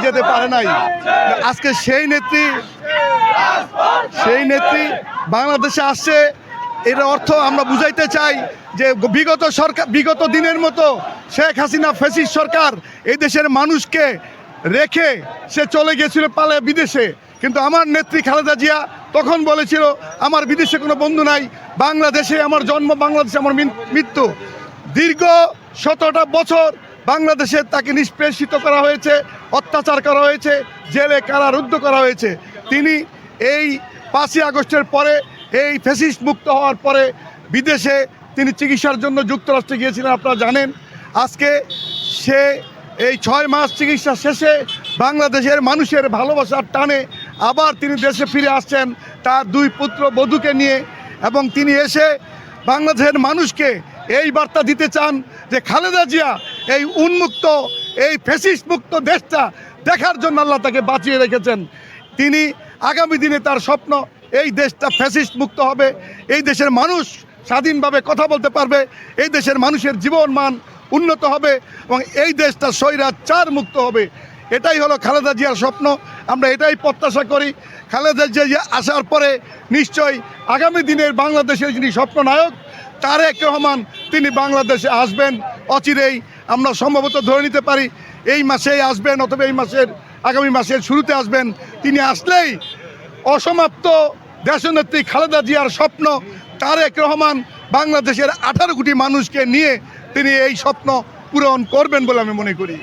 যেতে পারে নাই। আজকে সেই নেত্রী বাংলাদেশে আসছে। এর অর্থ আমরা বুঝাইতে চাই যে বিগত দিনের মতো শেখ হাসিনা ফ্যাসিস্ট সরকার এই দেশের মানুষকে রেখে সে চলে গিয়েছিল পালে বিদেশে, কিন্তু আমার নেত্রী খালেদা জিয়া তখন বলেছিল আমার বিদেশে কোনো বন্ধু নাই, বাংলাদেশে আমার জন্ম, বাংলাদেশে আমার মৃত্যু। দীর্ঘ 17টা বছর বাংলাদেশে তাকে নিষ্পেষিত করা হয়েছে, অত্যাচার করা হয়েছে, জেলে কারারুদ্ধ করা হয়েছে। তিনি এই 5ই আগস্টের পরে, এই ফ্যাসিস্ট মুক্ত হওয়ার পরে বিদেশে তিনি চিকিৎসার জন্য যুক্তরাষ্ট্রে গিয়েছিলেন, আপনারা জানেন। আজকে সে এই 6 মাস চিকিৎসা শেষে বাংলাদেশের মানুষের ভালোবাসার টানে আবার তিনি দেশে ফিরে আসছেন তার 2 পুত্র বধূকে নিয়ে, এবং তিনি এসে বাংলাদেশের মানুষকে এই বার্তা দিতে চান যে খালেদা জিয়া এই উন্মুক্ত, এই ফ্যাসিস্ট মুক্ত দেশটা দেখার জন্য আল্লাহ তাকে বাঁচিয়ে রেখেছেন। তিনি আগামী দিনে তার স্বপ্ন এই দেশটা ফ্যাসিস্ট মুক্ত হবে, এই দেশের মানুষ স্বাধীনভাবে কথা বলতে পারবে, এই দেশের মানুষের জীবন মান উন্নত হবে এবং এই দেশটা স্বৈরাচার মুক্ত হবে। এটাই হলো খালেদা জিয়ার স্বপ্ন। আমরা এটাই প্রত্যাশা করি খালেদা জিয়া আসার পরে নিশ্চয়ই আগামী দিনের বাংলাদেশের যিনি স্বপ্ননায়ক তারেক রহমান, তিনি বাংলাদেশে আসবেন অচিরেই। আমরা সম্ভবত ধরে নিতে পারি এই মাসেই আসবেন, অথবা এই আগামী মাসের শুরুতে আসবেন। তিনি আসলেই অসমাপ্ত দেশনেত্রী খালেদা জিয়ার স্বপ্ন তারেক রহমান বাংলাদেশের 18 কোটি মানুষকে নিয়ে তিনি এই স্বপ্ন পূরণ করবেন বলে আমি মনে করি।